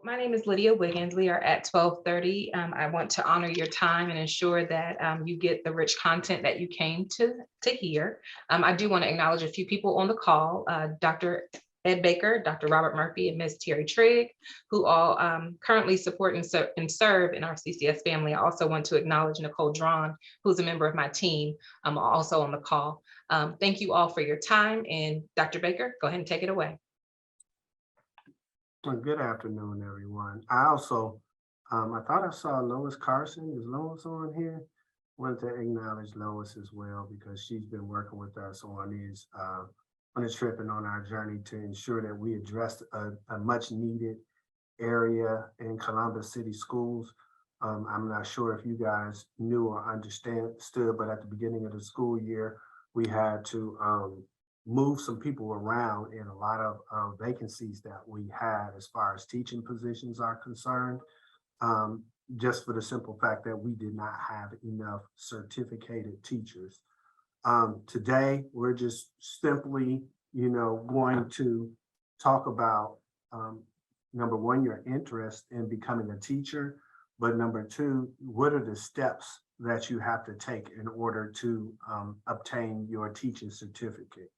My name is Lydia Wiggins. We are at 12:30. I want to honor your time and ensure that you get the rich content that you came to hear. I do want to acknowledge a few people on the call, Dr. Ed Baker, Dr. Robert Murphy, and Ms. Terry Trigg, who all currently support and serve in our CCS family. I also want to acknowledge Nicole Drawn, who's a member of my team, also on the call. Thank you all for your time. And Dr. Baker, go ahead and take it away. Well, good afternoon, everyone. I thought I saw Lois Carson. Is Lois on here? Wanted to acknowledge Lois as well because she's been working with us on this trip and on our journey to ensure that we address a much needed area in Columbus City Schools. I'm not sure if you guys knew or understood, but at the beginning of the school year, we had to move some people around in a lot of vacancies that we had as far as teaching positions are concerned, just for the simple fact that we did not have enough certificated teachers. Today, we're just simply, going to talk about, number one, your interest in becoming a teacher, but number two, what are the steps that you have to take in order to obtain your teaching certificate?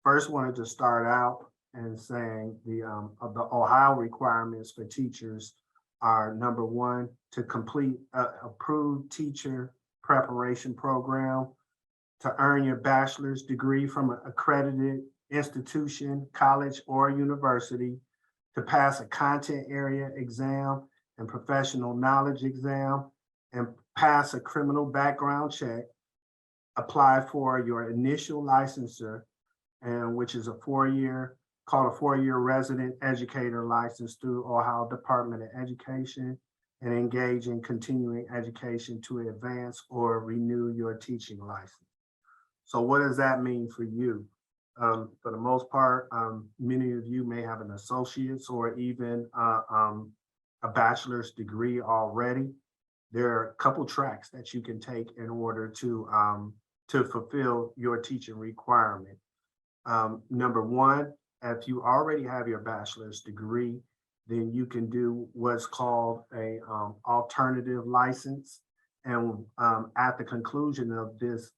First, wanted to start out and saying the Ohio requirements for teachers are number one, to complete a approved teacher preparation program, to earn your bachelor's degree from an accredited institution, college, or university, to pass a content area exam and professional knowledge exam, and pass a criminal background check, apply for your initial licensure, and which is called a four-year resident educator license through Ohio Department of Education, and engage in continuing education to advance or renew your teaching license. So what does that mean for you? For the most part, many of you may have an associate's or even a bachelor's degree already. There are a couple tracks that you can take in order to fulfill your teaching requirement. Number one, if you already have your bachelor's degree, then you can do what's called a alternative license. And at the conclusion of this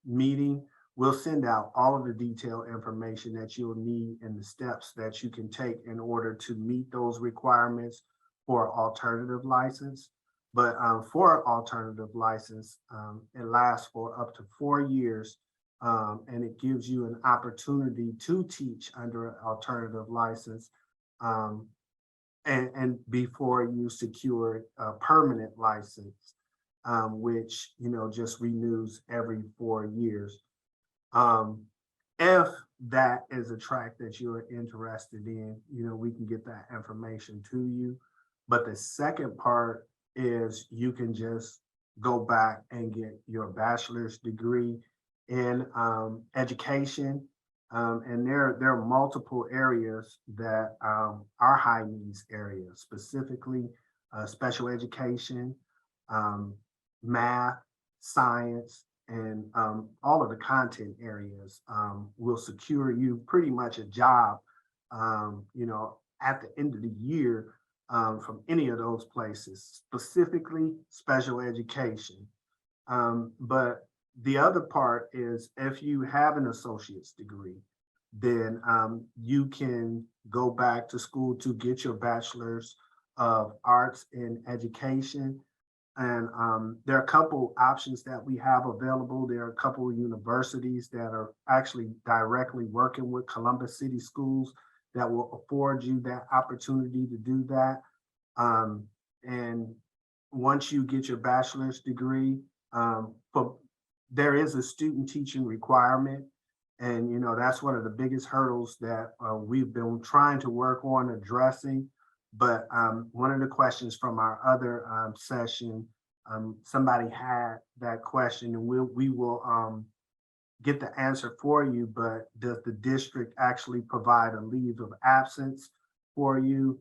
meeting, we'll send out all of the detailed information that you'll need and the steps that you can take in order to meet those requirements for alternative license. But for alternative license, it lasts for up to 4 years, and it gives you an opportunity to teach under an alternative license, and before you secure a permanent license, which just renews every 4 years. If that is a track that you're interested in, we can get that information to you. But the second part is you can just go back and get your bachelor's degree in education. And there are multiple areas that are high needs areas, specifically special education, math, science, and all of the content areas will secure you pretty much a job, at the end of the year, from any of those places, specifically special education. But the other part is if you have an associate's degree, then you can go back to school to get your bachelor's of arts in education. And there are a couple options that we have available. There are a couple of universities that are actually directly working with Columbus City Schools that will afford you that opportunity to do that. And once you get your bachelor's degree, there is a student teaching requirement. And that's one of the biggest hurdles that we've been trying to work on addressing. But one of the questions from our other session, somebody had that question, and we will get the answer for you. But does the district actually provide a leave of absence for you?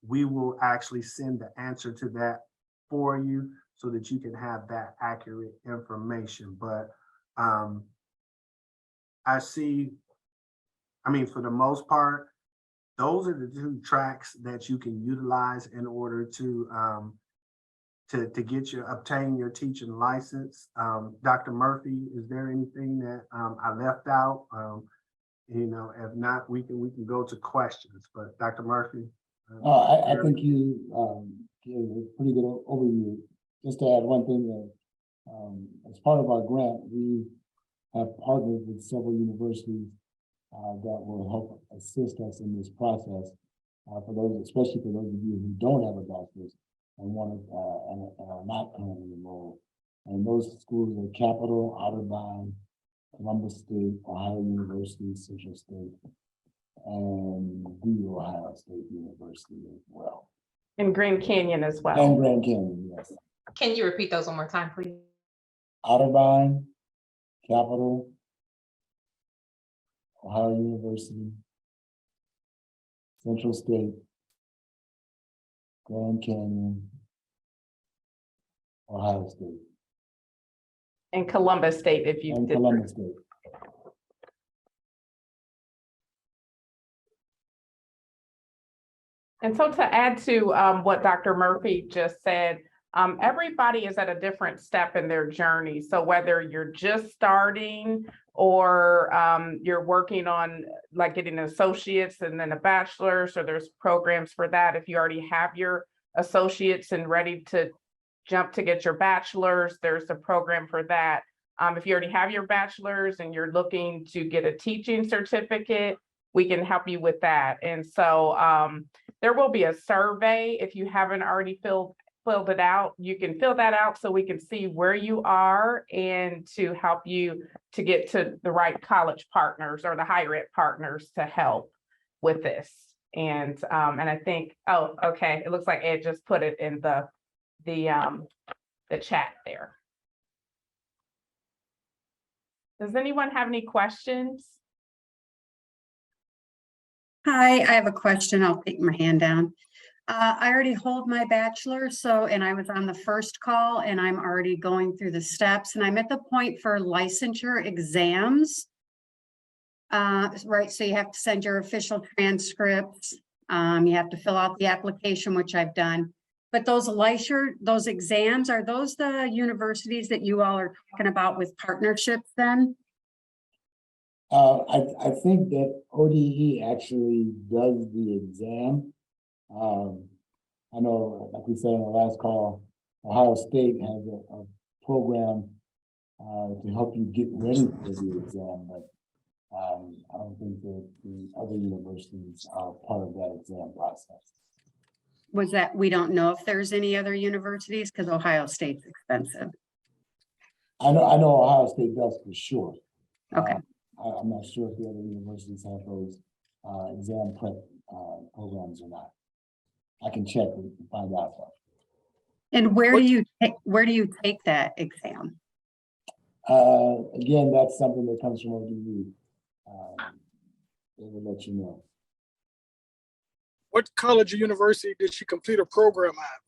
We will actually send the answer to that for you so that you can have that accurate information. But I see, for the most part, those are the two tracks that you can utilize in order to get your obtain your teaching license. Dr. Murphy, is there anything that I left out? If not, we can go to questions. But Dr. Murphy, I think you gave a pretty good overview. Just to add one thing, that as part of our grant, we have partnered with several universities that will help assist us in this process. For those, especially for those of you who don't have a bachelor's and want to and are not currently enrolled. And those schools are Capital, Otterbein, Columbus State, Ohio University, Central State, and the Ohio State University as well. And Grand Canyon as well. And Grand Canyon, yes. Can you repeat those one more time, please? Otterbein, Capital, Ohio University, Central State, Grand Canyon, Ohio State, And Columbus State, if you and did. Columbus State. And so to add to what Dr. Murphy just said, everybody is at a different step in their journey. So whether you're just starting or you're working on like getting an associate's and then a bachelor's, or there's programs for that. If you already have your associates and ready to jump to get your bachelor's, there's a program for that. If you already have your bachelor's and you're looking to get a teaching certificate, we can help you with that. And so there will be a survey. If you haven't already filled it out, you can fill that out so we can see where you are and to help you to get to the right college partners or the higher ed partners to help with this. And I think, oh, okay, it looks like Ed just put it in the chat there. Does anyone have any questions? Hi, I have a question. I'll take my hand down. I already hold my bachelor's, and I was on the first call and I'm already going through the steps and I'm at the point for licensure exams. Right, so you have to send your official transcripts. You have to fill out the application, which I've done. But those exams, are those the universities that you all are talking about with partnerships then? I think that ODE actually does the exam. I know, like we said on the last call, Ohio State has a program to help you get ready for the exam, but I don't think that the other universities are part of that exam process. Was that, we don't know if there's any other universities because Ohio State's expensive. I know Ohio State does for sure. Okay. I'm not sure if the other universities have those exam prep programs or not. I can check and find out. And where do you take that exam? Again, that's something that comes from ODE. They will let you know. What college or university did she complete a program at?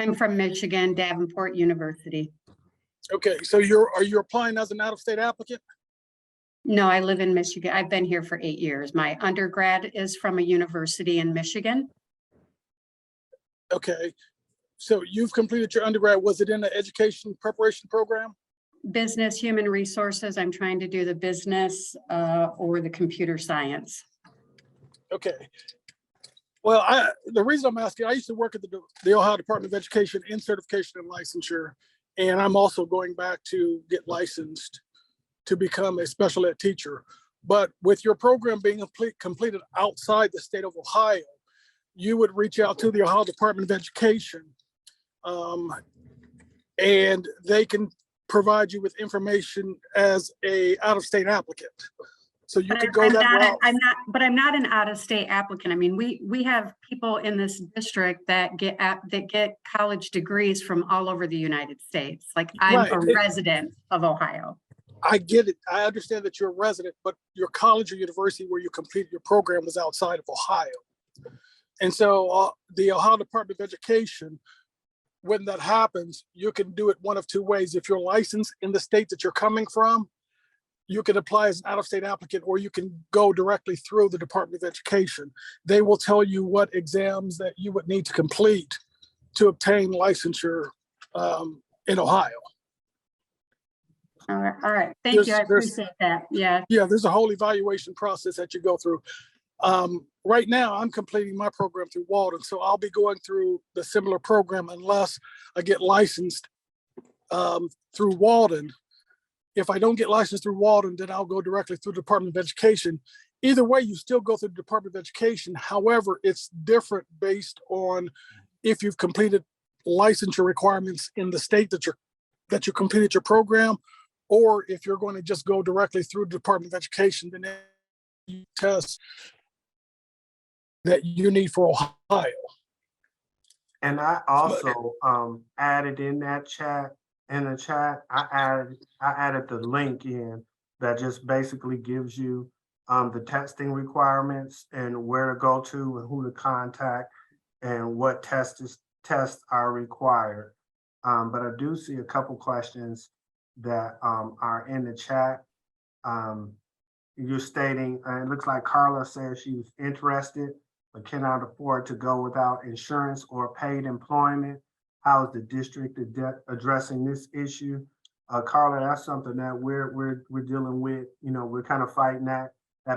I'm from Michigan, Davenport University. Okay, so are you applying as an out-of-state applicant? No, I live in Michigan. I've been here for 8 years. My undergrad is from a university in Michigan. Okay, so you've completed your undergrad. Was it in the education preparation program? Business, human resources. I'm trying to do the business or the computer science. Okay. Well, the reason I'm asking, I used to work at the Ohio Department of Education in certification and licensure, and I'm also going back to get licensed to become a special ed teacher. But with your program being completed outside the state of Ohio, you would reach out to the Ohio Department of Education, and they can provide you with information as a out-of-state applicant. So you could go that route. I'm not an out-of-state applicant. I mean, we have people in this district that get college degrees from all over the United States. Like I'm a resident of Ohio. I get it. I understand that you're a resident, but your college or university where you completed your program was outside of Ohio. And so the Ohio Department of Education, when that happens, you can do it one of two ways. If you're licensed in the state that you're coming from, you can apply as an out-of-state applicant, or you can go directly through the Department of Education. They will tell you what exams that you would need to complete to obtain licensure in Ohio. All right. Thank you. I There's- appreciate that. Yeah. Yeah, there's a whole evaluation process that you go through. Right now, I'm completing my program through Walden, so I'll be going through the similar program unless I get licensed through Walden. If I don't get licensed through Walden, then I'll go directly through the Department of Education. Either way, you still go through the Department of Education. However, it's different based on if you've completed licensure requirements in the state that you completed your program, or if you're going to just go directly through the Department of Education, then you test that you need for Ohio. And I also added in that chat, I added the link in that just basically gives you the testing requirements and where to go to and who to contact and what tests are required. But I do see a couple questions that are in the chat. You're stating, it looks like Carla says she was interested but cannot afford to go without insurance or paid employment. How is the district addressing this issue? Carla, that's something that we're dealing with. You know, we're kind of fighting that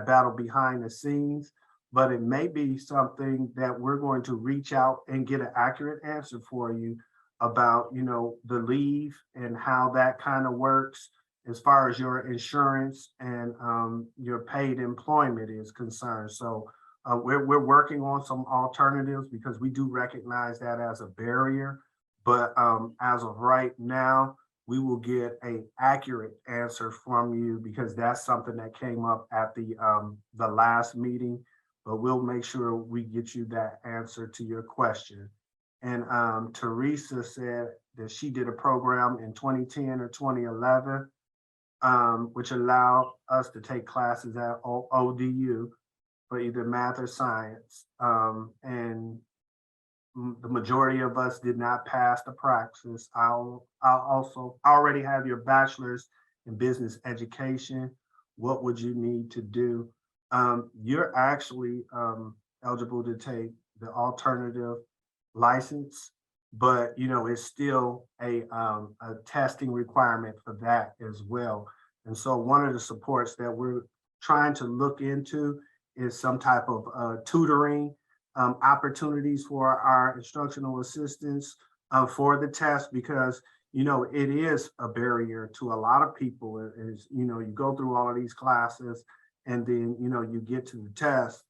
battle behind the scenes, but it may be something that we're going to reach out and get an accurate answer for you about, you know, the leave and how that kind of works as far as your insurance and your paid employment is concerned. So we're working on some alternatives because we do recognize that as a barrier. But as of right now, we will get an accurate answer from you because that's something that came up at the last meeting. But we'll make sure we get you that answer to your question. And Teresa said that she did a program in 2010 or 2011, which allowed us to take classes at ODU for either math or science. And the majority of us did not pass the praxis. I'll also already have your bachelor's in business education. What would you need to do? You're actually eligible to take the alternative license, but you know it's still a testing requirement for that as well. And so one of the supports that we're trying to look into is some type of tutoring opportunities for our instructional assistants for the test, because you know it is a barrier to a lot of people. Is you know you go through all of these classes and then you know you get to the test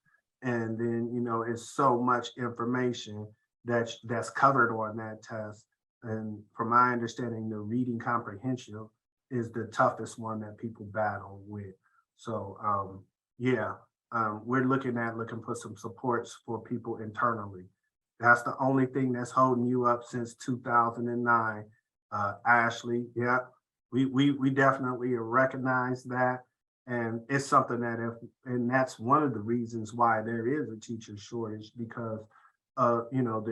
and then you know it's so much information that's covered on that test. And from my understanding, the reading comprehension is the toughest one that people battle with. So yeah. We're looking for some supports for people internally. That's the only thing that's holding you up since 2009. Ashley, yeah, we definitely recognize that. And it's something that and that's one of the reasons why there is a teacher shortage, because you know,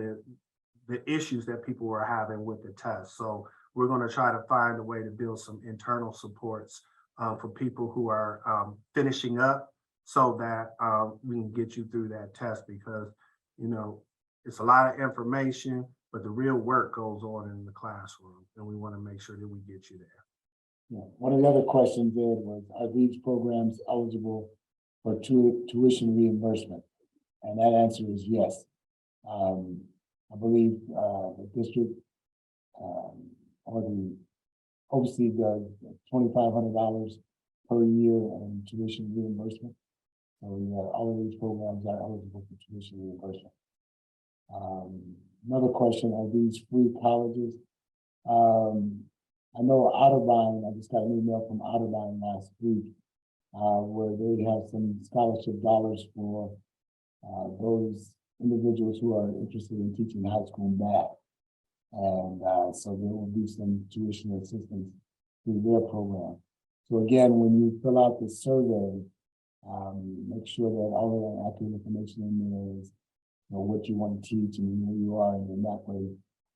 the issues that people were having with the test. So we're going to try to find a way to build some internal supports for people who are finishing up, so that we can get you through that test, because, you know, it's a lot of information, but the real work goes on in the classroom, and we want to make sure that we get you there. Yeah. One of the other questions there was, are these programs eligible for tuition reimbursement? And that answer is yes. I believe the district or the OC does $2,500 per year in tuition reimbursement. So yeah, all of these programs are eligible for tuition reimbursement. Another question, are these free colleges? I know Otterbein, I just got an email from Otterbein last week where they have some scholarship dollars for those individuals who are interested in teaching high school math. And so there will be some tuition assistance through their program. So again, when you fill out the survey, make sure that all of that accurate information in there is, you know, what you want to teach and where you are, and in that way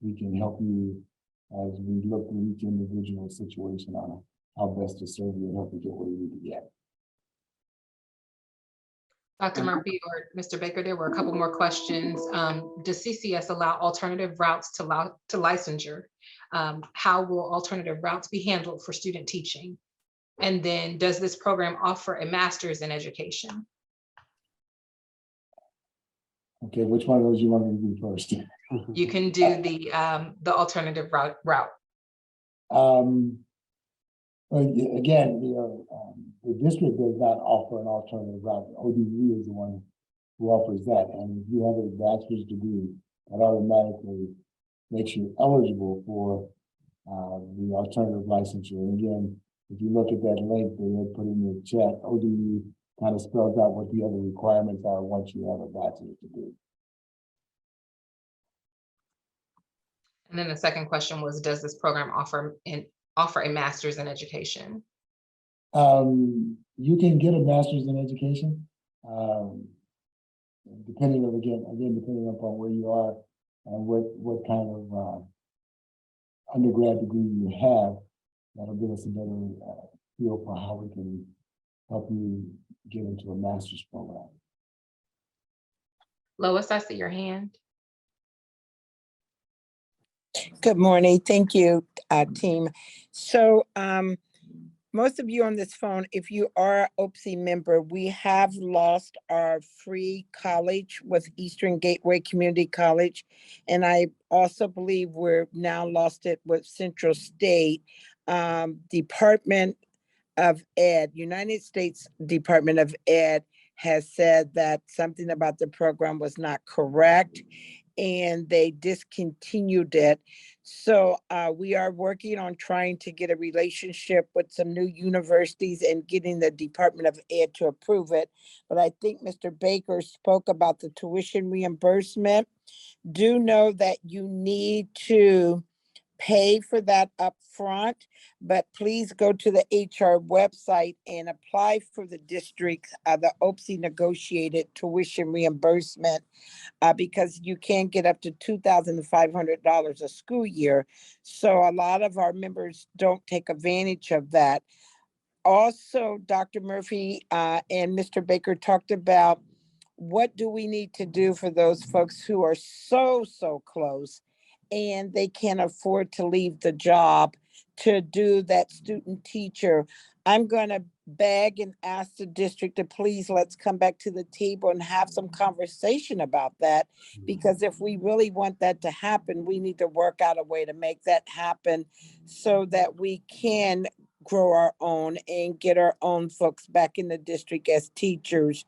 we can help you as we look at each individual situation on it. how best to serve you and help you get where you need to get. Dr. Murphy or Mr. Baker, there were a couple more questions. Does CCS allow alternative routes to licensure? How will alternative routes be handled for student teaching? And then does this program offer a master's in education? Okay, which one of those you want me to do first? You can do the alternative route. Well, again, the district does not offer an alternative route. ODE is the one who offers that. And if you have a bachelor's degree, that automatically makes you eligible for the alternative licensure. And again, if you look at that link that they put in the chat, ODE kind of spells out what the other requirements are once you have a bachelor's degree. And then the second question was, does this program offer a master's in education? You can get a master's in education, depending upon where you are and what kind of undergrad degree you have. That'll give us a better feel for how we can help you get into a master's program. Lois, I see your hand. Good morning. Thank you, team. So most of you on this phone, if you are an OPSI member, we have lost our free college with Eastern Gateway Community College. And I also believe we're now lost it with Central State. Department of Ed, United States Department of Ed has said that something about the program was not correct and they discontinued it. So we are working on trying to get a relationship with some new universities and getting the Department of Ed to approve it. But I think Mr. Baker spoke about the tuition reimbursement. Do know that you need to pay for that up front, but please go to the HR website and apply for the district, the OPSI negotiated tuition reimbursement, because you can get up to $2,500 a school year. So a lot of our members don't take advantage of that. Also, Dr. Murphy and Mr. Baker talked about what do we need to do for those folks who are so close and they can't afford to leave the job to do that student teacher. I'm going to beg and ask the district to please let's come back to the table and have some conversation about that, because if we really want that to happen, we need to work out a way to make that happen so that we can grow our own and get our own folks back in the district as teachers.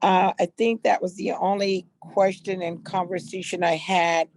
I think that was the only question and conversation I had.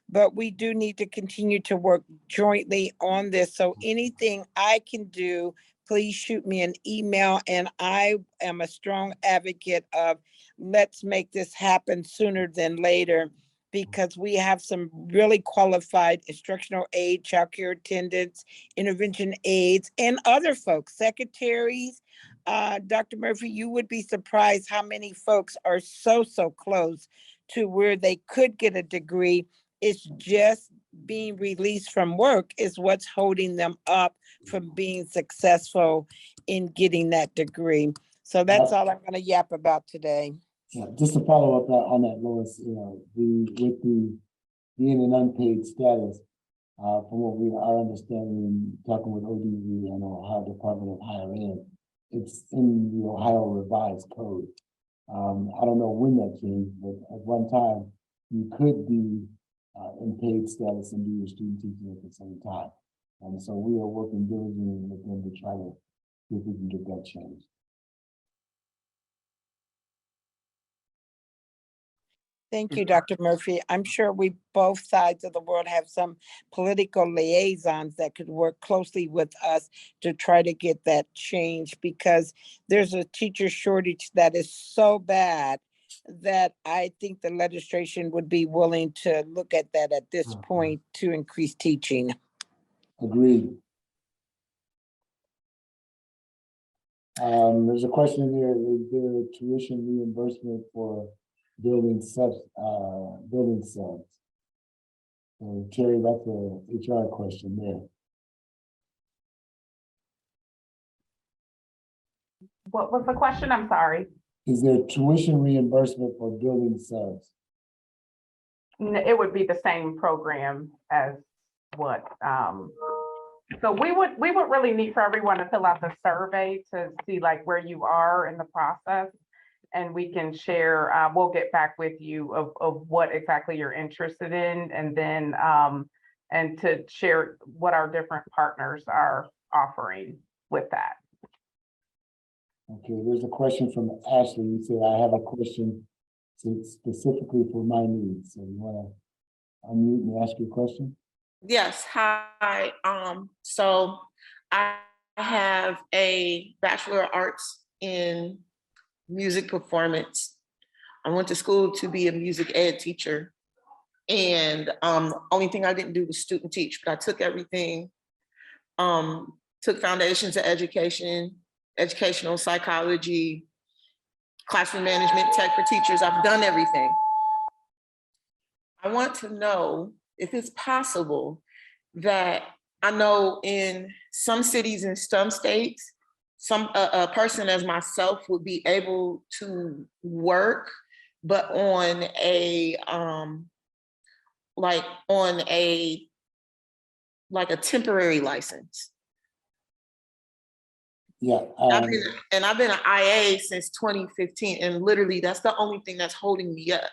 But we do need to continue to work jointly on this. So anything I can do, please shoot me an email. And I am a strong advocate of let's make this happen sooner than later, because we have some really qualified instructional aid, childcare attendants, intervention aides, and other folks, secretaries. Dr. Murphy, you would be surprised how many folks are so close to where they could get a degree. It's just being released from work is what's holding them up from being successful in getting that degree. So that's all I'm going to yap about today. Yeah, just to follow up on that, Lois, with the being an unpaid status, from what we are understanding and talking with ODE and Ohio Department of Higher Ed, it's in the Ohio Revised Code. I don't know when that changed, but at one time you could be in paid status and do your student teaching at the same time. And so we are working diligently with them to try to see if we can get that changed. Thank you, Dr. Murphy. I'm sure we both sides of the world have some political liaisons that could work closely with us to try to get that change, because there's a teacher shortage that is so bad that I think the legislation would be willing to look at that at this point to increase teaching. Agreed. There's a question here, is there tuition reimbursement for building subs? So Terry, that's a HR question there. What was the question? I'm sorry. Is there tuition reimbursement for building subs? It would be the same program as what, so we would really need for everyone to fill out the survey to see like where you are in the process. And we can share, we'll get back with you of what exactly you're interested in, and then, and to share what our different partners are offering with that. Okay, there's a question from Ashley. You said, I have a question specifically for my needs. So you want to unmute and ask your question? Yes, hi. So I have a Bachelor of Arts in music performance. I went to school to be a music ed teacher. And only thing I didn't do was student teach, but I took everything, took foundations of education, educational psychology, classroom management, tech for teachers. I've done everything. I want to know if it's possible that I know in some cities and some states, a person as myself would be able to work, but on a like a temporary license. Yeah. I've been an IA since 2015, and literally that's the only thing that's holding me up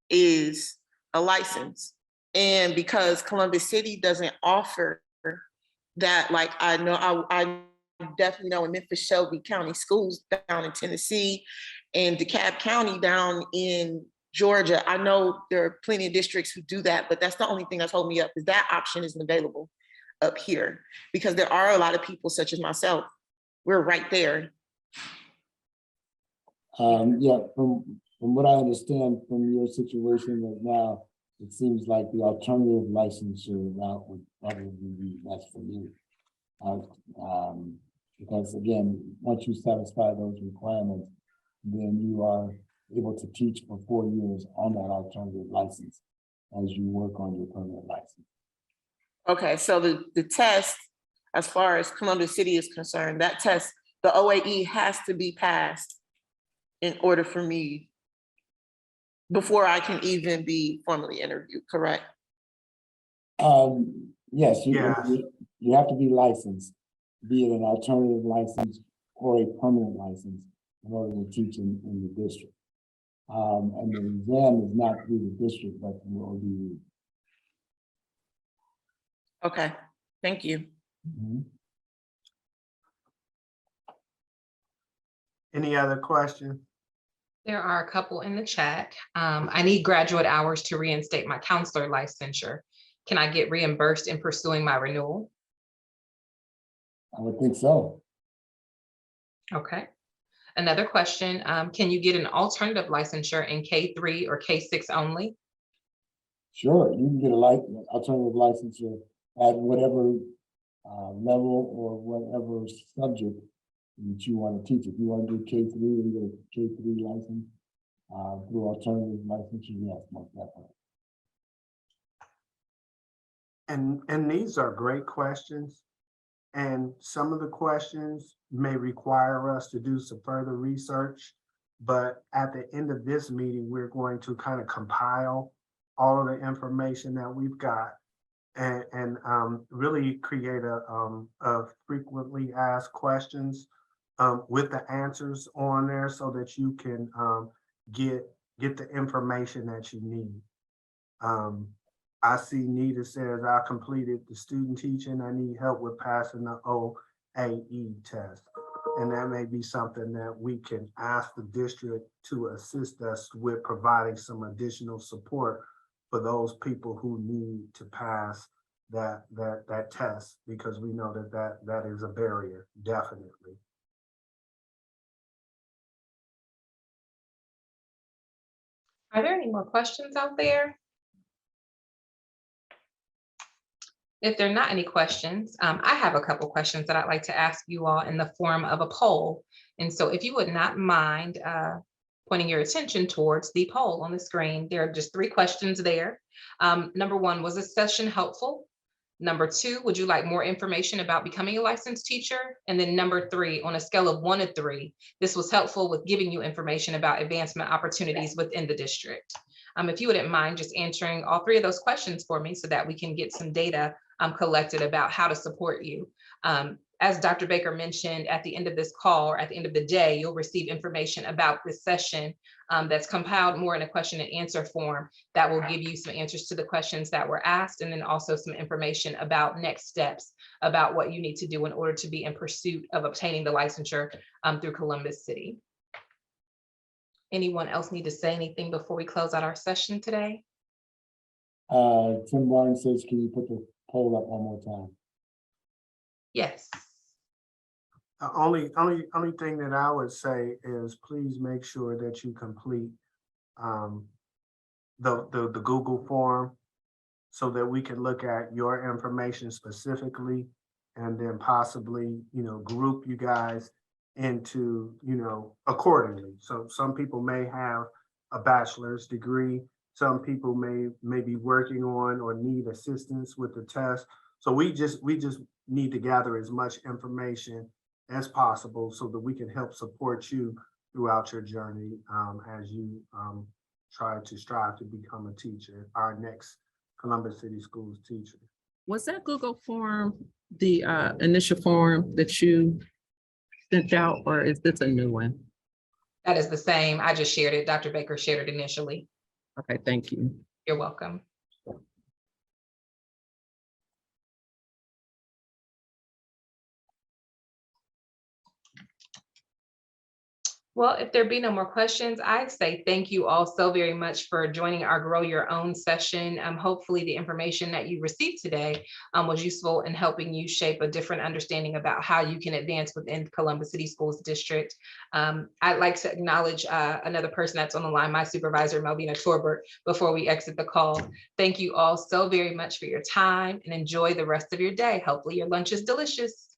is a license. And because Columbus City doesn't offer that, like I know, I definitely know in Memphis Shelby County schools down in Tennessee and DeKalb County down in Georgia, I know there are plenty of districts who do that, but that's the only thing that's holding me up, is that option isn't available up here, because there are a lot of people such as myself. We're right there. Yeah, from what I understand from your situation right now, it seems like the alternative licensure route would probably be best for you. Because again, once you satisfy those requirements, then you are able to teach for 4 years on that alternative license as you work on your permanent license. Okay, so the test, as far as Columbus City is concerned, that test, the OAE has to be passed in order for me, before I can even be formally interviewed, correct? Yes, Yeah. you have to be licensed, be it an alternative license or a permanent license in order to teach in the district. And the exam is not through the district, but through ODU. Okay, thank you. Mhm. Any other questions? There are a couple in the chat. I need graduate hours to reinstate my counselor licensure. Can I get reimbursed in pursuing my renewal? I would think so. Okay. Another question, can you get an alternative licensure in K3 or K6 only? Sure, you can get a alternative licensure at whatever level or whatever subject that you want to teach. If you want to do K3, you get a K3 license through alternative licensure. Yes, most definitely. And these are great questions. And some of the questions may require us to do some further research. But at the end of this meeting, we're going to kind of compile all of the information that we've got and really create a frequently asked questions with the answers on there so that you can get the information that you need. I see Nita says, I completed the student teaching. I need help with passing the OAE test. And that may be something that we can ask the district to assist us with, providing some additional support for those people who need to pass that test, because we know that is a barrier, definitely. Are there any more questions out there? If there are not any questions, I have a couple questions that I'd like to ask you all in the form of a poll. And so if you would not mind pointing your attention towards the poll on the screen, there are just 3 questions there. Number 1, was this session helpful? Number 2, would you like more information about becoming a licensed teacher? And then number 3, on a scale of 1 to 3, this was helpful with giving you information about advancement opportunities within the district. If you wouldn't mind just answering all 3 of those questions for me so that we can get some data collected about how to support you. As Dr. Baker mentioned, at the end of this call or at the end of the day, you'll receive information about this session that's compiled more in a question and answer form that will give you some answers to the questions that were asked, and then also some information about next steps about what you need to do in order to be in pursuit of obtaining the licensure through Columbus City. Anyone else need to say anything before we close out our session today? Tim Warren says, can you put the poll up one more time? Yes. The only thing that I would say is please make sure that you complete the Google form so that we can look at your information specifically and then possibly, group you guys into, accordingly. So some people may have a bachelor's degree. Some people may be working on or need assistance with the test. So we just need to gather as much information as possible so that we can help support you throughout your journey as you strive to become a teacher, our next Columbus City Schools teacher. Was that Google form the initial form that you sent out, or is this a new one? That is the same. I just shared it. Dr. Baker shared it initially. Okay, thank you. You're welcome. Well, if there be no more questions, I'd say thank you all so very much for joining our Grow Your Own session. Hopefully the information that you received today was useful in helping you shape a different understanding about how you can advance within Columbus City Schools District. I'd like to acknowledge another person that's on the line, my supervisor, Melvina Torbert, before we exit the call. Thank you all so very much for your time and enjoy the rest of your day. Hopefully your lunch is delicious.